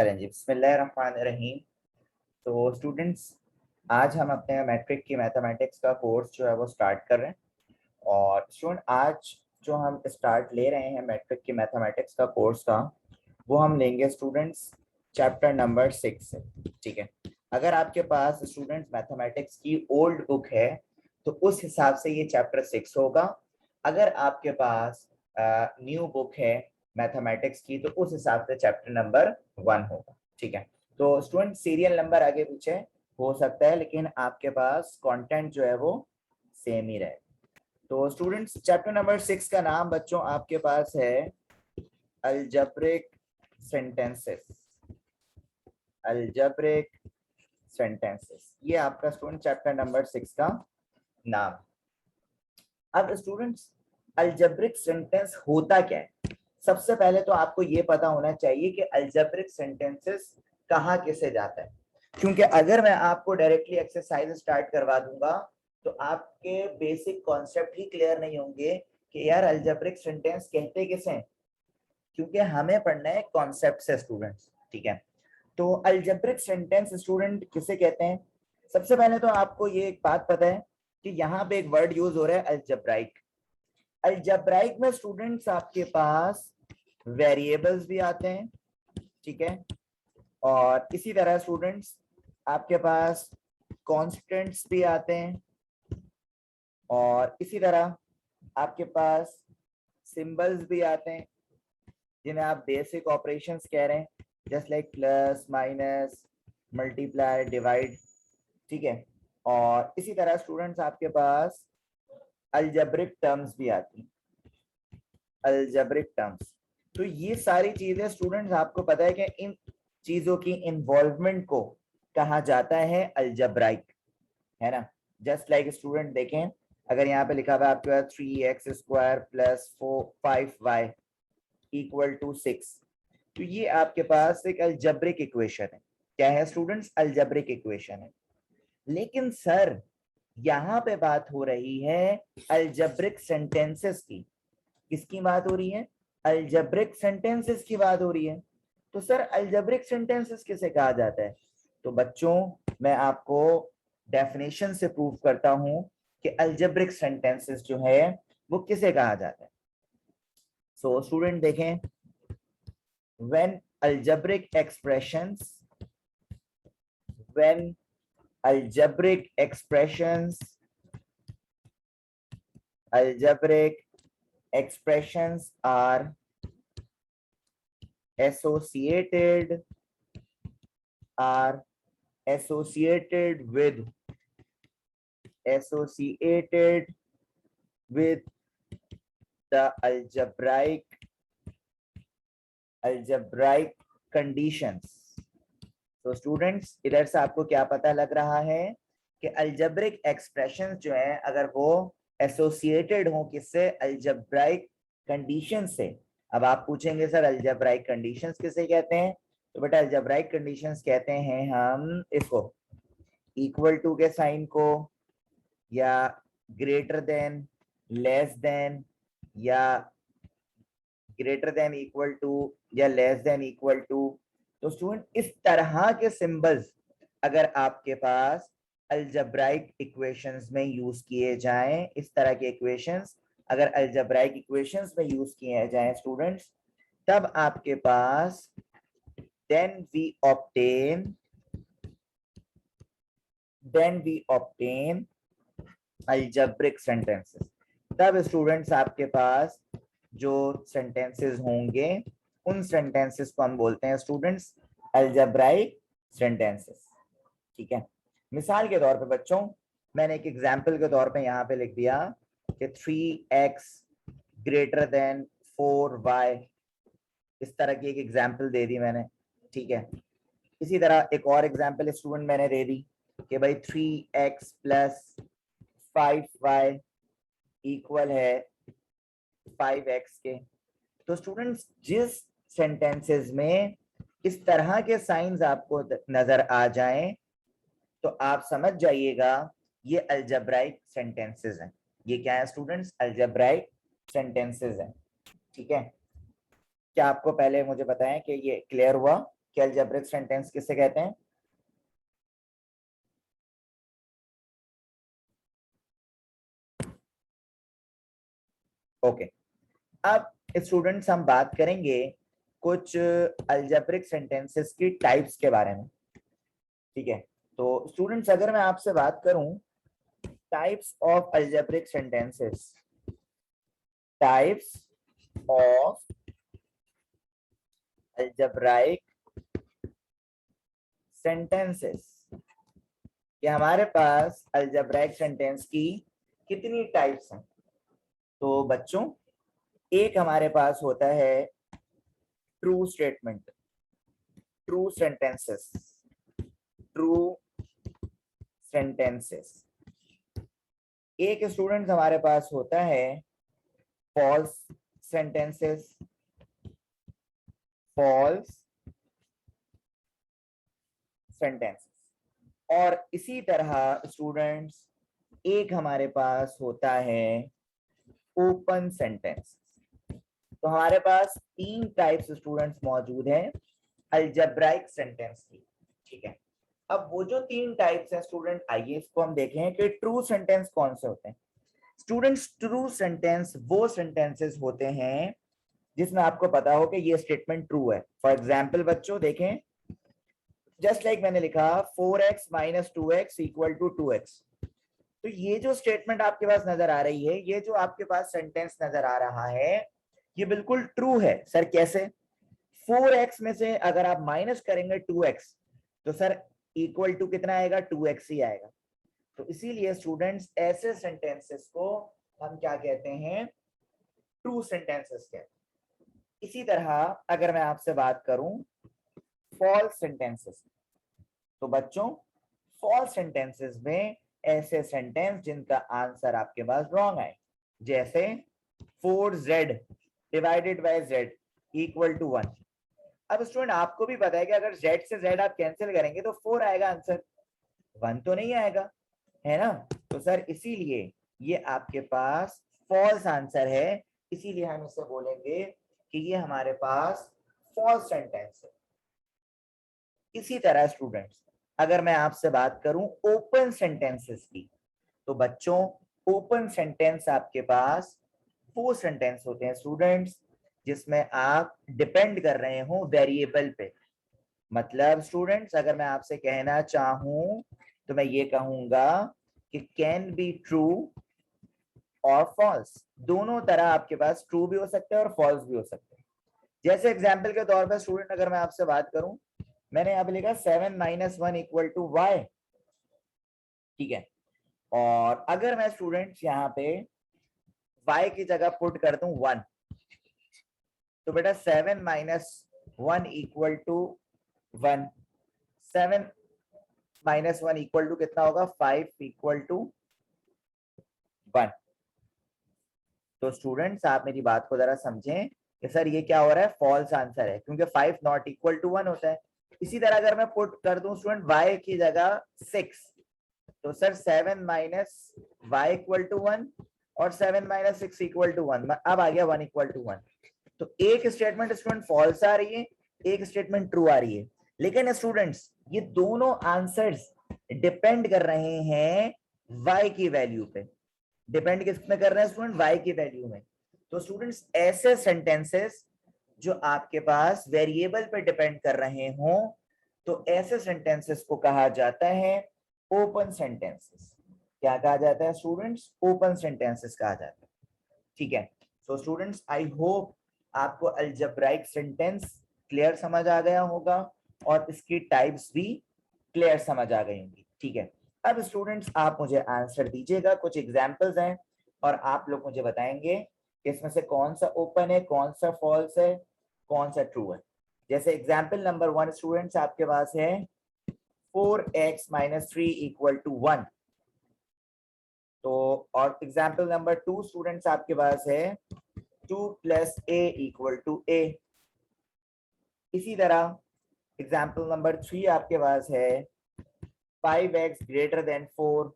चलें जी, बिस्मिल्लाहिर्रहमानिर्रहीम। तो स्टूडेंट्स, आज हम अपने मैट्रिक की मैथमेटिक्स का कोर्स जो है वो स्टार्ट कर रहे हैं। और स्टूडेंट, आज जो हम स्टार्ट ले रहे हैं मैट्रिक की मैथमेटिक्स का कोर्स का, वो हम लेंगे स्टूडेंट्स चैप्टर नंबर 6 से। ठीक है, अगर आपके पास स्टूडेंट्स मैथमेटिक्स की ओल्ड बुक है तो उस हिसाब से ये चैप्टर 6 होगा। अगर आपके पास न्यू बुक है मैथमेटिक्स की तो उस हिसाब से चैप्टर नंबर 1 होगा। ठीक है, तो स्टूडेंट सीरियल नंबर आगे पीछे हो सकता है, लेकिन आपके पास कंटेंट जो है वो सेम ही रहे। तो स्टूडेंट्स, चैप्टर नंबर 6 का नाम बच्चों आपके पास है अलजेब्रिक सेंटेंसेस। अलजेब्रिक सेंटेंसेस, ये आपका स्टूडेंट चैप्टर नंबर 6 का नाम। अब स्टूडेंट्स, अलजेब्रिक सेंटेंस होता क्या है? सबसे पहले तो आपको ये पता होना चाहिए कि अलजेब्रिक सेंटेंसेस कहाँ किसे जाता है, क्योंकि अगर मैं आपको डायरेक्टली एक्सरसाइज स्टार्ट करवा दूंगा तो आपके बेसिक कॉन्सेप्ट ही क्लियर नहीं होंगे कि यार अलजेब्रिक सेंटेंस कहते किसे हैं, क्योंकि हमें पढ़ना है कॉन्सेप्ट से स्टूडेंट्स। ठीक है, तो अलजेब्रिक सेंटेंस स्टूडेंट किसे कहते हैं? सबसे पहले तो आपको ये एक बात पता है कि यहाँ पे एक वर्ड यूज हो रहा है अलजेब्राइक। अलजेब्राइक में स्टूडेंट्स आपके पास वेरिएबल्स भी आते हैं। ठीक है, और इसी तरह स्टूडेंट्स आपके पास कांस्टेंट्स भी आते हैं, और इसी तरह आपके पास सिंबल्स भी आते हैं जिन्हें आप बेसिक ऑपरेशंस कह रहे हैं, just like plus, minus, multiply, divide. ठीक है, और इसी तरह स्टूडेंट्स आपके पास अलजेब्रिक टर्म्स भी आती हैं, अलजेब्रिक टर्म्स। तो ये सारी चीजें स्टूडेंट्स आपको पता है कि इन चीजों की इन्वॉल्वमेंट को कहा जाता है अलजेब्राइक, है ना। जस्ट लाइक स्टूडेंट देखें, अगर यहाँ पे लिखा हुआ है आपके पास 3x² plus 5y equal to 6, तो ये आपके पास एक अलजेब्रिक इक्वेशन है। क्या है स्टूडेंट्स? अलजेब्रिक इक्वेशन है। लेकिन सर, यहाँ पे बात हो रही है अलजेब्रिक सेंटेंसेस की। किसकी बात हो रही है? अलजेब्रिक सेंटेंसेस की बात हो रही है। तो सर, अलजेब्रिक सेंटेंसेस किसे कहा जाता है? तो बच्चों, मैं आपको डेफिनेशन से प्रूव करता हूं कि अलजेब्रिक सेंटेंसेस जो है वो किसे कहा जाता है। सो स्टूडेंट देखें, when algebraic expressions, when algebraic expressions, algebraic expressions are associated, are associated with the algebraic conditions। तो स्टूडेंट्स, इधर से आपको क्या पता लग रहा है कि अलजेब्रिक एक्सप्रेशंस जो है अगर वो एसोसिएटेड हो किससे? अलजेब्राइक कंडीशन से। अब आप पूछेंगे सर अलजेब्राइक कंडीशंस किसे कहते हैं? तो बेटा अलजेब्राइक कंडीशंस कहते हैं हम इसको, इक्वल टू के साइन को, या ग्रेटर देन, लेस देन, या ग्रेटर देन इक्वल टू, या लेस देन इक्वल टू। तो स्टूडेंट, इस तरह के सिंबल्स अगर आपके पास अलजेब्राइक इक्वेशंस में यूज किए जाएं, इस तरह के इक्वेशंस अगर अलजेब्राइक इक्वेशंस में यूज किए जाएं स्टूडेंट्स, तब आपके पास then we obtain algebraic sentences। तब स्टूडेंट्स आपके पास जो सेंटेंसेस होंगे उन सेंटेंसेस को हम बोलते हैं स्टूडेंट्स अलजेब्राइक सेंटेंसेस। ठीक है, मिसाल के तौर पे बच्चों, मैंने एक एग्जांपल के तौर पे यहाँ पे लिख दिया कि 3x ग्रेटर देन 4y, इस तरह की एक एग्जांपल दे दी मैंने। ठीक है, इसी तरह एक और एग्जांपल स्टूडेंट मैंने दे दी कि भाई 3x प्लस 5y इक्वल है 5x के। तो स्टूडेंट्स, जिस सेंटेंसेस में इस तरह के साइंस आपको नजर आ जाएं तो आप समझ जाइएगा ये अलजेब्राइक सेंटेंसेस हैं। ये क्या है स्टूडेंट्स? अलजेब्राइक सेंटेंसेस हैं। ठीक है, क्या आपको पहले मुझे बताएं कि ये क्लियर हुआ? कि अलजेब्रिक सेंटेंस किसे कहते हैं? ओके, अब स्टूडेंट्स हम बात करेंगे कुछ अलजेब्रिक सेंटेंसेस की टाइप्स के बारे में, ठीक है? तो स्टूडेंट्स अगर मैं आपसे बात करूं types of algebraic sentences, types of algebraic sentences, कि हमारे पास अलजेब्राइक सेंटेंस की कितनी टाइप्स हैं? तो बच्चों एक हमारे पास होता है true statement, true sentences, true sentences. एक स्टूडेंट हमारे पास होता है फॉल्स सेंटेंसेस, फॉल्स सेंटेंसेस। और इसी तरह स्टूडेंट्स एक हमारे पास होता है ओपन सेंटेंस। तो हमारे पास तीन टाइप्स स्टूडेंट्स मौजूद हैं अलजेब्राइक सेंटेंस की, ठीक है? अब वो जो तीन टाइप्स हैं स्टूडेंट, आइए इसको हम देखें कि ट्रू सेंटेंस कौन से होते हैं। स्टूडेंट्स ट्रू सेंटेंस वो सेंटेंसेस होते हैं जिसमें आपको पता हो कि ये स्टेटमेंट ट्रू है। फॉर एग्जाम्पल बच्चों देखें, जस्ट लाइक मैंने लिखा 4x minus 2x equal to 2x, तो ये जो स्टेटमेंट आपके पास नजर आ रही है, ये जो आपके पास सेंटेंस नजर आ रहा है, ये बिल्कुल ट्रू है। सर कैसे? 4x में से अगर आप माइनस करेंगे 2x तो सर इक्वल टू कितना आएगा? 2x ही आएगा। तो इसीलिए स्टूडेंट्स ऐसे सेंटेंसेस को हम क्या कहते हैं? ट्रू सेंटेंसेस कहते हैं। इसी तरह अगर मैं आपसे बात करूं फॉल्स सेंटेंसेस, तो बच्चों फॉल्स सेंटेंसेस में ऐसे सेंटेंस जिनका आंसर आपके पास रॉन्ग है, जैसे 4z divided by z equal to 1। अब स्टूडेंट आपको भी पता है कि अगर z से z आप कैंसिल करेंगे तो 4 आएगा आंसर, 1 तो नहीं आएगा, है ना? तो सर इसीलिए ये आपके पास फॉल्स आंसर है, इसीलिए हम इसे बोलेंगे कि ये हमारे पास फॉल्स सेंटेंस है। इसी तरह स्टूडेंट्स अगर मैं आपसे बात करूं ओपन सेंटेंसेस की, तो बच्चों ओपन सेंटेंस आपके पास वो सेंटेंस होते हैं स्टूडेंट्स जिसमें आप डिपेंड कर रहे हो वेरिएबल पे। मतलब स्टूडेंट्स अगर मैं आपसे कहना चाहूं तो मैं ये कहूंगा कि कैन बी ट्रू और फॉल्स, दोनों तरह आपके पास ट्रू भी हो सकते हैं और फॉल्स भी हो सकते हैं। जैसे एग्जाम्पल के तौर पर स्टूडेंट अगर मैं आपसे बात करूं, मैंने यहाँ पे लिखा 7 माइनस 1 इक्वल टू y, ठीक है? और अगर मैं स्टूडेंट्स यहाँ पे y की जगह पुट कर दूं 1, तो बेटा 7 minus 1 equal to 1, 7 minus 1 equal to कितना होगा? 5 इक्वल टू 1। तो स्टूडेंट्स आप मेरी बात को जरा समझें कि सर ये क्या हो रहा है? फॉल्स आंसर है, क्योंकि 5 नॉट इक्वल टू 1 होता है। इसी तरह अगर मैं पुट कर दूं स्टूडेंट y की जगह 6, तो sir 7 minus y equal to 1 और 7 माइनस 6 इक्वल टू 1, अब आ गया 1 इक्वल टू 1। तो एक स्टेटमेंट स्टूडेंट फॉल्स आ रही है, एक स्टेटमेंट ट्रू आ रही है, लेकिन स्टूडेंट्स ये दोनों आंसर्स डिपेंड कर रहे हैं y की वैल्यू पे। डिपेंड किस में कर रहे हैं स्टूडेंट? y की वैल्यू में। तो स्टूडेंट्स ऐसे सेंटेंसेस जो आपके पास वेरिएबल पे डिपेंड कर रहे हो, तो ऐसे सेंटेंसेस को कहा जाता है ओपन सेंटेंसेस। क्या कहा जाता है स्टूडेंट्स? ओपन सेंटेंसेस कहा जाता है, ठीक है? सो स्टूडेंट्स आई होप आपको अलजेब्राइक सेंटेंस क्लियर समझ आ गया होगा और इसकी टाइप्स भी क्लियर समझ आ गई होंगी, ठीक है? अब स्टूडेंट्स आप मुझे आंसर दीजिएगा, कुछ एग्जांपल्स हैं और आप लोग मुझे बताएंगे कि इसमें से कौन सा ओपन है, कौन सा फॉल्स है, कौन सा ट्रू है। जैसे एग्जांपल नंबर 1 स्टूडेंट्स आपके पास है 4x माइनस 3 इक्वल टू 1। तो और एग्जांपल नंबर 2 स्टूडेंट्स आपके पास है 2 plus a equal to a। इसी तरह एग्जांपल नंबर 3 आपके पास है 5x ग्रेटर देन 4।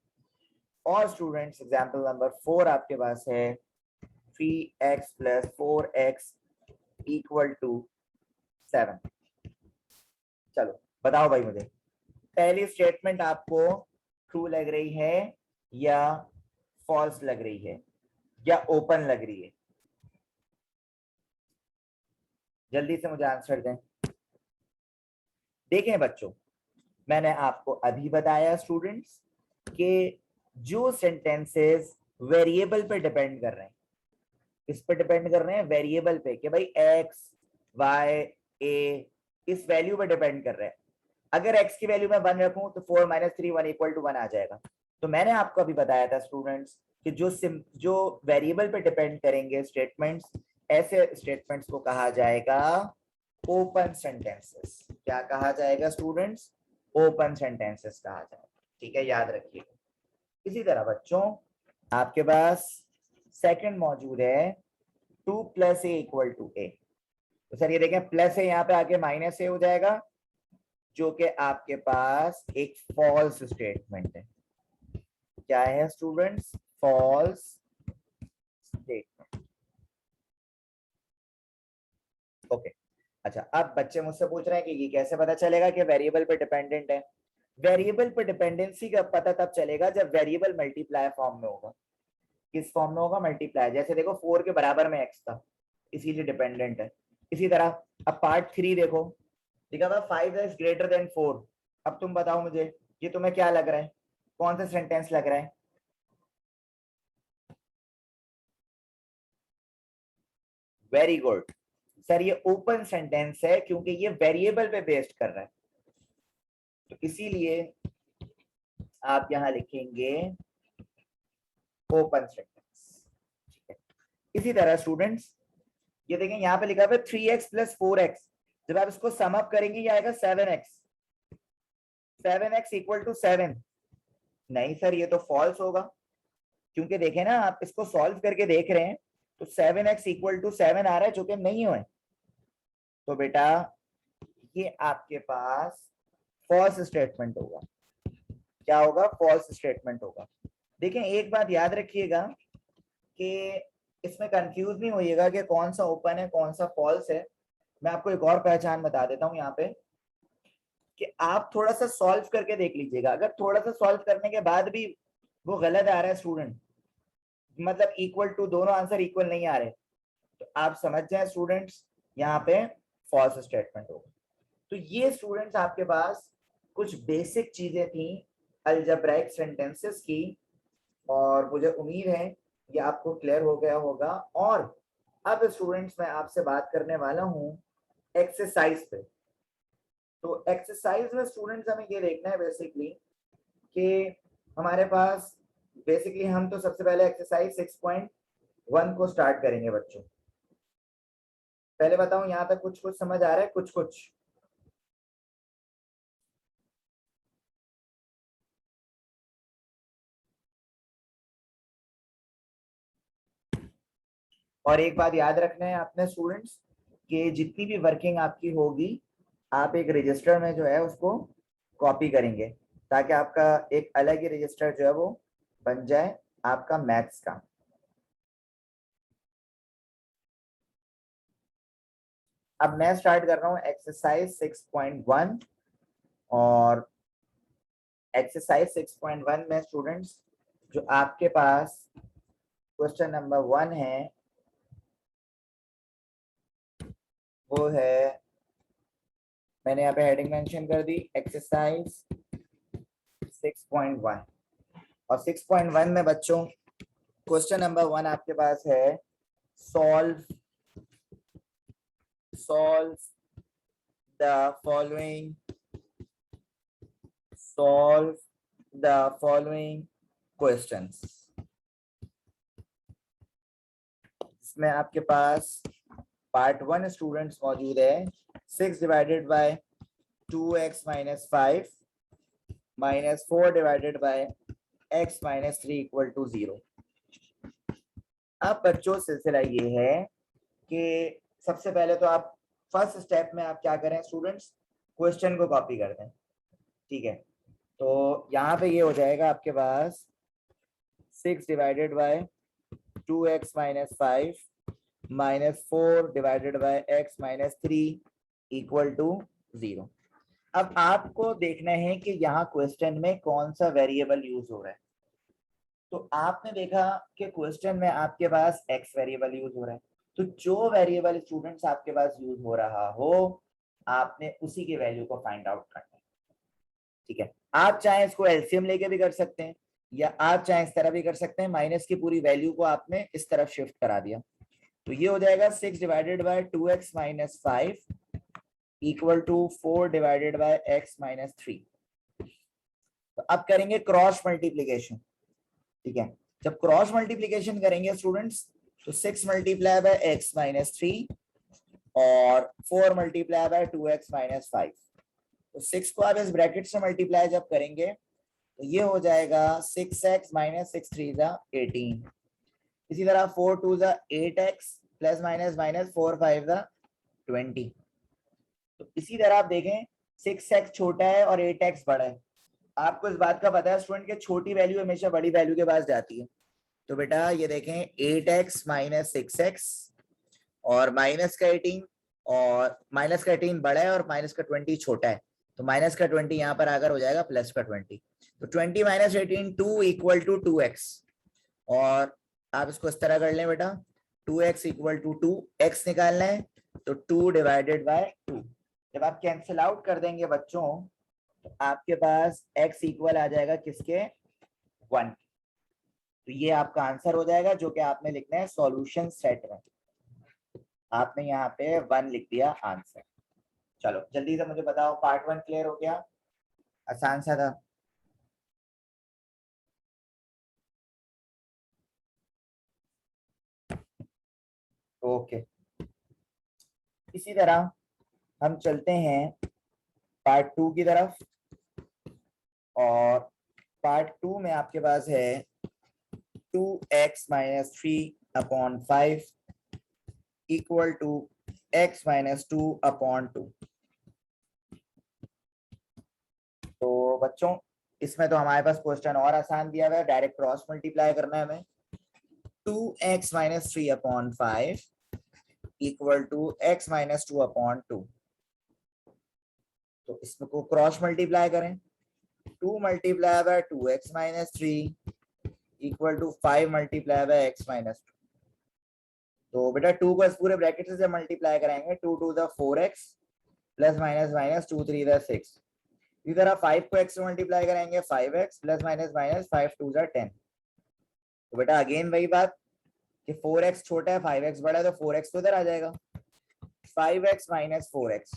और स्टूडेंट्स एग्जांपल नंबर 4 आपके पास है 3x plus 4x equal to 7। बताओ भाई मुझे, पहली स्टेटमेंट आपको ट्रू लग रही है या फॉल्स लग रही है या ओपन लग रही है? जल्दी से मुझे आंसर दें। देखें बच्चों, मैंने आपको अभी बताया स्टूडेंट्स कि जो सेंटेंसेस वेरिएबल पे डिपेंड कर रहे हैं, किस पे डिपेंड कर रहे हैं? वेरिएबल पे, कि भाई एक्स वाई ए इस वैल्यू पे डिपेंड कर रहे हैं। अगर x की वैल्यू मैं 1 रखूं तो 4 माइनस 3 1 इक्वल टू 1 आ जाएगा। तो मैंने आपको अभी बताया था स्टूडेंट्स कि जो वेरिएबल पे डिपेंड करेंगे स्टेटमेंट्स, ऐसे स्टेटमेंट्स को कहा जाएगा ओपन सेंटेंसेस। क्या कहा जाएगा स्टूडेंट्स? ओपन सेंटेंसेस कहा जाएगा। ठीक है, याद रखिए। इसी तरह बच्चों आपके पास सेकंड मौजूद है 2 प्लस ए इक्वल टू ए। तो सर ये देखें, प्लस है यहाँ पे आके माइनस ए हो जाएगा, जो कि आपके पास एक फॉल्स स्टेटमेंट है। क्या है स्टूडेंट्स? False statement. ओके, अच्छा अब बच्चे मुझसे पूछ रहे हैं कि ये कैसे पता चलेगा कि वेरिएबल पे डिपेंडेंट है? वेरिएबल पे डिपेंडेंसी का पता तब चलेगा जब वेरिएबल मल्टीप्लाई फॉर्म में होगा। किस फॉर्म में होगा? मल्टीप्लाई। जैसे देखो 4 के बराबर में x था, इसीलिए डिपेंडेंट है। इसी तरह अब पार्ट 3 देखो, लिखा हुआ 5x ग्रेटर देन 4। अब तुम बताओ मुझे, ये तुम्हें क्या लग रहा है? कौन सा सेंटेंस लग रहा है? वेरी गुड सर, ये ओपन सेंटेंस है क्योंकि ये वेरिएबल पे बेस्ड कर रहा है, तो इसीलिए आप यहां लिखेंगे ओपन सेंटेंस। ठीक है, इसी तरह स्टूडेंट्स ये देखें, यहाँ पे लिखा है 3x प्लस 4x। जब आप इसको सम अप करेंगे ये आएगा 7x। 7x equal to 7। नहीं सर, ये तो फॉल्स होगा, क्योंकि देखें ना, आप इसको सॉल्व करके देख रहे हैं तो 7x इक्वल टू 7 आ रहा है, जो कि नहीं हुए। तो बेटा ये आपके पास फॉल्स स्टेटमेंट होगा। क्या होगा? फॉल्स स्टेटमेंट होगा। देखें एक बात याद रखिएगा कि इसमें कंफ्यूज नहीं होइएगा कि कौन सा ओपन है कौन सा फॉल्स है। मैं आपको एक और पहचान बता देता हूं यहाँ पे, कि आप थोड़ा सा सॉल्व करके देख लीजिएगा। अगर थोड़ा सा सॉल्व करने के बाद भी वो गलत आ रहा है स्टूडेंट, मतलब इक्वल टू, दोनों आंसर इक्वल नहीं आ रहे, तो आप समझ जाए स्टूडेंट्स यहाँ पे फॉल्स स्टेटमेंट होगा। तो ये स्टूडेंट्स आपके पास कुछ बेसिक चीजें थी अलजेब्राइक सेंटेंसेस की, और मुझे उम्मीद है ये आपको क्लियर हो गया होगा। और अब स्टूडेंट्स मैं आपसे बात करने वाला हूँ एक्सरसाइज पे। तो एक्सरसाइज में स्टूडेंट्स हमें ये देखना है बेसिकली कि हमारे पास बेसिकली, हम तो सबसे पहले एक्सरसाइज 6.1 को स्टार्ट करेंगे बच्चों। पहले बताऊं यहाँ तक कुछ कुछ समझ आ रहा है? कुछ कुछ और एक बात याद रखना है आपने स्टूडेंट्स, कि जितनी भी वर्किंग आपकी होगी आप एक रजिस्टर में जो है उसको कॉपी करेंगे, ताकि आपका एक अलग ही रजिस्टर जो है वो बन जाए आपका मैथ्स का। अब मैं स्टार्ट कर रहा हूँ एक्सरसाइज 6.1। और एक्सरसाइज 6.1 में स्टूडेंट्स जो आपके पास क्वेश्चन नंबर 1 है वो है, मैंने यहाँ पे हेडिंग मेंशन कर दी, एक्सरसाइज 6.1। और 6.1 में बच्चों क्वेश्चन नंबर 1 आपके पास है, सॉल्व द फॉलोइंग क्वेश्चंस। इसमें आपके पास पार्ट 1 स्टूडेंट्स मौजूद है, 6 divided by 2x minus 5 minus 4 divided by x minus 3 equal to 0। अब बच्चों सिलसिला ये है कि सबसे पहले तो आप फर्स्ट स्टेप में आप क्या करें स्टूडेंट्स, क्वेश्चन को कॉपी कर दें। ठीक है, तो यहाँ पे ये हो जाएगा आपके पास 6 divided by 2x minus 5 minus 4 divided by x minus 3 equal to 0। अब आपको देखना है कि यहाँ क्वेश्चन में कौन सा वेरिएबल यूज हो रहा है। तो आपने देखा कि क्वेश्चन में आपके पास एक्स वेरिएबल यूज हो रहा है, तो जो वेरिएबल स्टूडेंट्स आपके पास यूज हो रहा हो आपने उसी की वैल्यू को फाइंड आउट करना है। ठीक है, आप चाहे इसको एलसीएम लेके भी कर सकते हैं या आप चाहे इस तरह भी कर सकते हैं, माइनस की पूरी वैल्यू को आपने इस तरफ शिफ्ट करा दिया, तो ये हो जाएगा 6 divided by 2x minus 5 equal to 4 divided by x minus 3। तो अब करेंगे क्रॉस मल्टीप्लीकेशन। ठीक है, जब क्रॉस मल्टीप्लीकेशन करेंगे स्टूडेंट्स तो 6 मल्टीप्लाई बाय x माइनस 3 और 4 मल्टीप्लाई बाय 2x माइनस 5। तो 6 को आप इस ब्रैकेट से मल्टीप्लाई जब करेंगे तो ये हो जाएगा 6x माइनस 6 3 18। इसी तरह 4 2 8x प्लस माइनस माइनस 4 5 20। तो इसी तरह आप देखें 6x छोटा है और 8x बड़ा है। आपको इस बात का पता है स्टूडेंट के छोटी वैल्यू हमेशा बड़ी वैल्यू के पास जाती है। तो बेटा ये देखें 8x माइनस 6x और माइनस का 18 और माइनस का 18 बड़ा है और माइनस का 20 छोटा है, तो माइनस का 20 यहाँ पर आकर हो जाएगा प्लस का 20। तो 20 माइनस 18 2 इक्वल टू 2x। और आप इसको इस तरह कर लें बेटा 2x इक्वल टू 2, x निकालना है तो 2 डिवाइडेड बाय 2। जब आप कैंसिल आउट कर देंगे बच्चों तो आपके पास x इक्वल आ जाएगा किसके 1। तो ये आपका आंसर हो जाएगा जो कि आपने लिखना है सॉल्यूशन सेट में। आपने यहाँ पे 1 लिख दिया आंसर। चलो जल्दी से मुझे बताओ पार्ट 1 क्लियर हो गया? आसान सा था। ओके, इसी तरह हम चलते हैं पार्ट 2 की तरफ। और पार्ट 2 में आपके पास है 2x minus 3 upon 5 equal to x minus 2 upon 2। तो बच्चों इसमें तो हमारे पास क्वेश्चन और आसान दिया हुआ है, डायरेक्ट क्रॉस मल्टीप्लाई करना है हमें। 2x minus 3 upon 5 equal to x minus 2 upon 2। तो इसमें को क्रॉस मल्टीप्लाई करें 2 multiply by 2x minus 3 equal to 5 multiply by x minus 2। तो बेटा 2 को इस पूरे ब्रैकेट से मल्टीप्लाई कराएंगे 2 2 4x प्लस माइनस माइनस 2 3 6। इसी तरह 5 को x से मल्टीप्लाई करेंगे 5x प्लस माइनस माइनस 5 2 10। तो बेटा अगेन वही बात कि 4x छोटा है 5x बड़ा है, तो 4x तो इधर आ जाएगा 5x माइनस 4x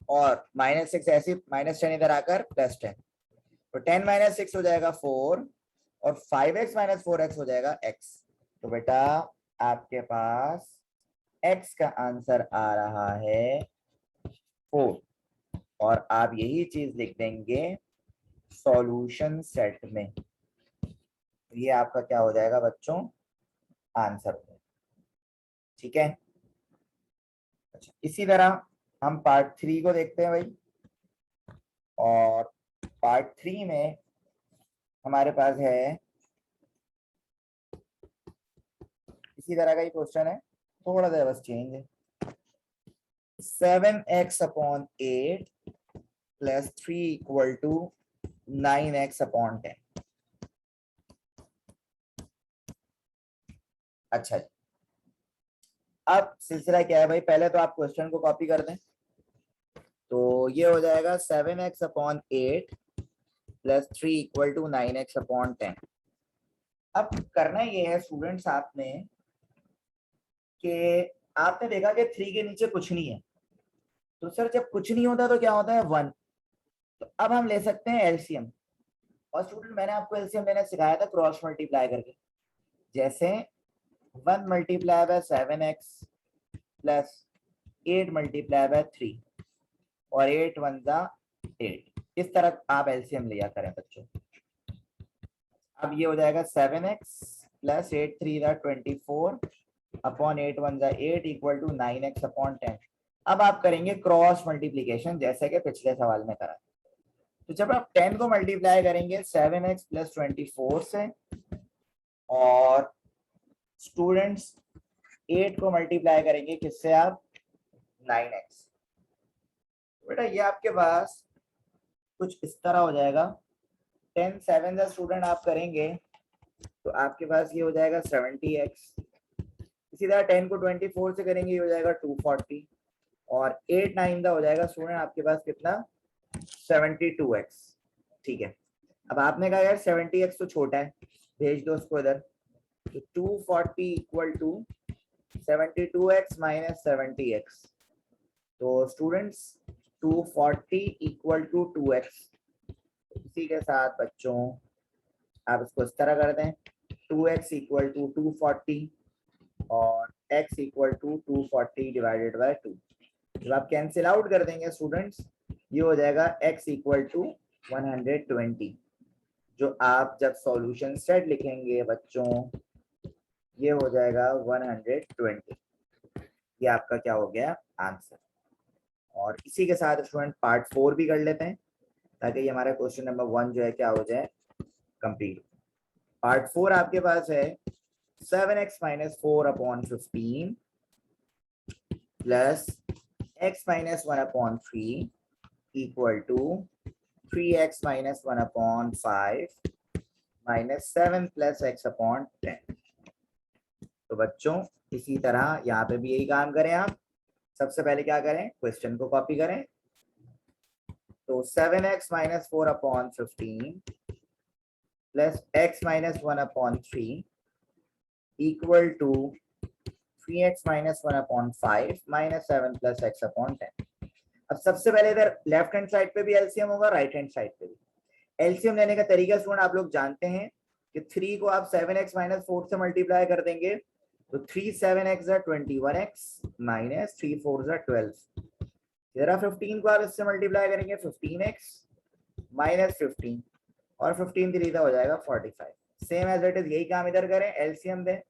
और माइनस 6 ऐसी माइनस 10 इधर आकर प्लस 10। तो 10 माइनस 6 हो जाएगा 4 और 5x माइनस 4x हो जाएगा x। तो बेटा आपके पास x का आंसर आ रहा है 4 और आप यही चीज लिख देंगे सॉल्यूशन सेट में। ये आपका क्या हो जाएगा बच्चों आंसर हो जाएगा। ठीक है, अच्छा इसी तरह हम पार्ट 3 को देखते हैं भाई। और पार्ट 3 में हमारे पास है इसी तरह का ही क्वेश्चन है, थोड़ा सा बस चेंज है। 7x upon 8 plus 3 equal to 9x upon 10। अच्छा अब सिलसिला क्या है भाई, पहले तो आप क्वेश्चन को कॉपी कर दें। तो ये हो जाएगा 7x upon 8 plus 3 equal to 9x upon 10। अब करना ये है स्टूडेंट्स आपने कि आपने देखा कि 3 के नीचे कुछ नहीं है, तो सर जब कुछ नहीं होता तो क्या होता है 1। तो अब हम ले सकते हैं एलसीएम। और स्टूडेंट मैंने आपको एलसीएम लेना सिखाया था क्रॉस मल्टीप्लाई करके। जैसे 1 multiply by 7x plus 8 multiply by 3 और 8 1 8। इस तरह आप एलसीएम लिया करें बच्चों। अब ये हो जाएगा 7x plus 8 3 24 upon 8 1 8 equal to 9x upon 10। अब आप करेंगे क्रॉस मल्टीप्लीकेशन जैसे कि पिछले सवाल में करा। तो जब आप 10 को मल्टीप्लाई करेंगे 7x प्लस 24 से और स्टूडेंट्स 8 को मल्टीप्लाई करेंगे किससे आप 9x। बेटा ये आपके पास कुछ इस तरह हो जाएगा। 10 7 का स्टूडेंट आप करेंगे तो आपके पास ये हो जाएगा 70x। इसी तरह 10 को 24 से करेंगे ये हो जाएगा 240 और 8 9 का हो जाएगा स्टूडेंट आपके पास कितना 72x। ठीक है, अब आपने कहा यार 70x तो छोटा है, भेज दो उसको इधर। तो 240 equal to 72x minus 70x। तो स्टूडेंट्स 240 इक्वल टू 2x। इसी के साथ बच्चों आप इसको इस तरह कर दें 2x इक्वल टू 240 और x equal to 240 divided by 2। जब आप कैंसिल आउट कर देंगे स्टूडेंट्स ये हो जाएगा x इक्वल टू 120। जो आप जब सॉल्यूशन सेट लिखेंगे बच्चों ये हो जाएगा 120। ये आपका क्या हो गया आंसर। और इसी के साथ स्टूडेंट पार्ट 4 भी कर लेते हैं ताकि ये हमारा क्वेश्चन नंबर 1 जो है क्या हो जाए कंप्लीट। पार्ट 4 आपके पास है 7x minus 4 upon 15 plus x minus 1 upon 3 equal to 3x minus 1 upon 5 minus 7 plus x upon 10। तो बच्चों इसी तरह यहाँ पे भी यही काम करें आप। सबसे पहले क्या करें क्वेश्चन को कॉपी करें। तो 7x minus 4 upon 15 plus x minus 1 upon 3 equal to 3x minus 1 upon 5 minus 7 plus x upon 10। अब सबसे पहले इधर लेफ्ट हैंड साइड पे भी एलसीएम होगा, राइट हैंड साइड पे भी। एलसीएम लेने का तरीका स्टूडेंट आप लोग जानते हैं कि 3 को आप 7x माइनस 4 से मल्टीप्लाई कर देंगे तो 3 7x 21x माइनस 3 4 12। जरा 15 को आप इससे मल्टीप्लाई करेंगे 15x माइनस 15 और 15 3 हो जाएगा 45। सेम एज इट इज यही काम इधर करें, एलसीएम दें।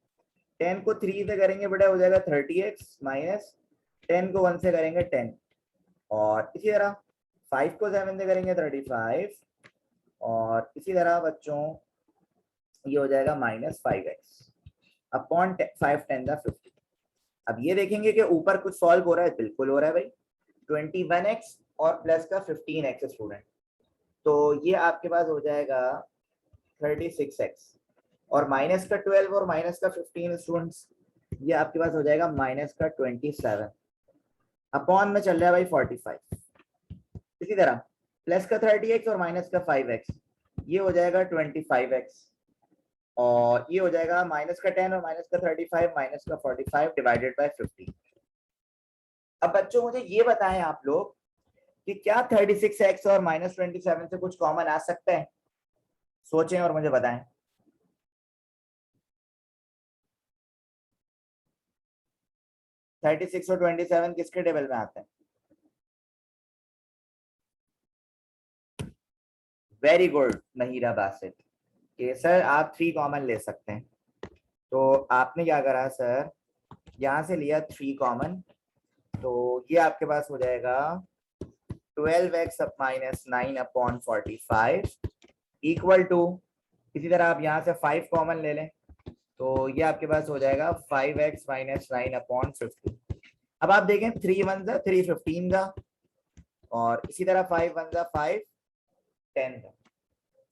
10 को 3 से करेंगे बेटा हो जाएगा 30x माइनस 10 को 1 से करेंगे 10 और इसी तरह 5 को 7 से करेंगे 35 और इसी तरह बच्चों ये हो जाएगा माइनस 5x अपॉन 5 10 50। अब ये देखेंगे कि ऊपर कुछ सॉल्व हो रहा है, बिल्कुल हो रहा है भाई। 21x और प्लस का 15x स्टूडेंट, तो ये आपके पास हो जाएगा 36x और माइनस का 12 और माइनस का 15 स्टूडेंट्स ये आपके पास हो जाएगा माइनस का 27 अपॉन में चल रहा है भाई 45। इसी तरह प्लस का 30x और माइनस का 5x ये हो जाएगा 25x और ये हो जाएगा माइनस का 10 और माइनस का 35 माइनस का 45 डिवाइडेड बाय 50। अब बच्चों मुझे ये बताएं आप लोग कि क्या 36x और माइनस 27 से कुछ कॉमन आ सकता है? सोचें और मुझे बताएं। थर्टी सिक्स और 27 किसके टेबल में आते हैं? वेरी गुड नहीरा बासित कि सर आप 3 कॉमन ले सकते हैं। तो आपने क्या करा सर, यहाँ से लिया 3 कॉमन, तो ये आपके पास हो जाएगा 12x minus 9 upon 45 equal to, इसी तरह आप यहाँ से 5 कॉमन ले लें तो ये आपके पास हो जाएगा 5x माइनस 9 अपॉन 50। अब आप देखें 3 1 जा 3 15 का और इसी तरह 5 1 जा 5 10 का।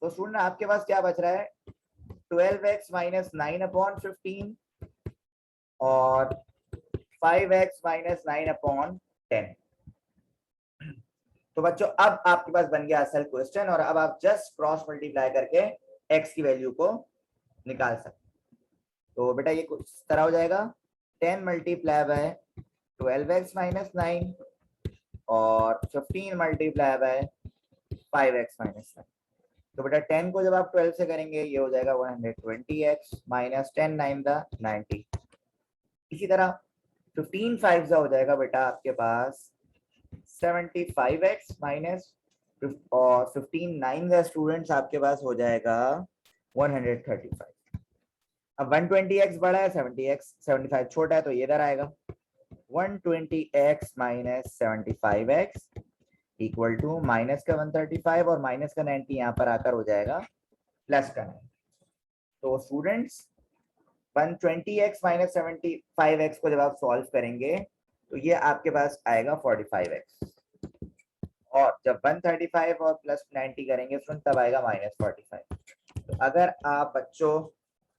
तो स्टूडेंट आपके पास क्या बच रहा है 12x माइनस 9 अपॉन 15 और 5x माइनस 9 अपॉन 10। तो बच्चों अब आपके पास बन गया असल क्वेश्चन और अब आप जस्ट क्रॉस मल्टीप्लाई करके x की वैल्यू को निकाल सकते। तो बेटा ये कुछ इस तरह हो जाएगा 10 मल्टीप्लाई बाय 12x माइनस 9 और 15 मल्टीप्लाई बाय 5x माइनस 9। तो बेटा 10 को जब आप 12 से करेंगे ये हो जाएगा 120x माइनस 10 9 द 90। इसी तरह 15 5 हो जाएगा बेटा आपके पास 75x माइनस और 15 9 द स्टूडेंट्स आपके पास हो जाएगा 135। अब 120x बड़ा है 70x 75 छोटा है तो ये इधर आएगा 120x minus 75x equal to minus का 135 और माइनस का 90 यहाँ पर आकर हो जाएगा प्लस का 9। तो स्टूडेंट्स 120x माइनस 75x को जब आप सॉल्व करेंगे तो ये आपके पास आएगा 45x और जब 135 और प्लस 90 करेंगे स्टूडेंट तब आएगा -45। तो अगर आप बच्चों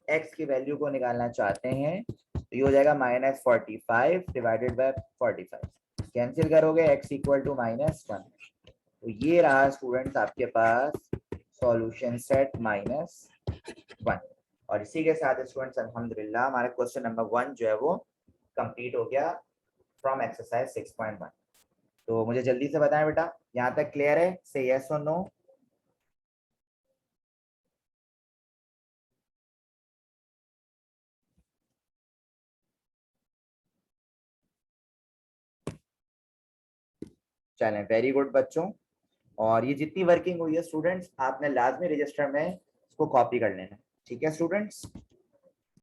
x की वैल्यू को निकालना चाहते हैं तो ये हो जाएगा -45 डिवाइडेड बाय 45। कैंसिल करोगे x इक्वल टू -1। तो ये रहा स्टूडेंट्स आपके पास सॉल्यूशन सेट -1। और इसी के साथ स्टूडेंट्स अल्हम्दुलिल्लाह हमारा क्वेश्चन नंबर 1 जो है वो कंप्लीट हो गया फ्रॉम एक्सरसाइज 6.1। तो मुझे जल्दी से बताएं बेटा, यहाँ तक क्लियर है? से यस और नो। चलें, वेरी गुड बच्चों। और ये जितनी वर्किंग हुई है स्टूडेंट्स आपने लाजमी रजिस्टर में इसको कॉपी कर लेना, ठीक है स्टूडेंट्स।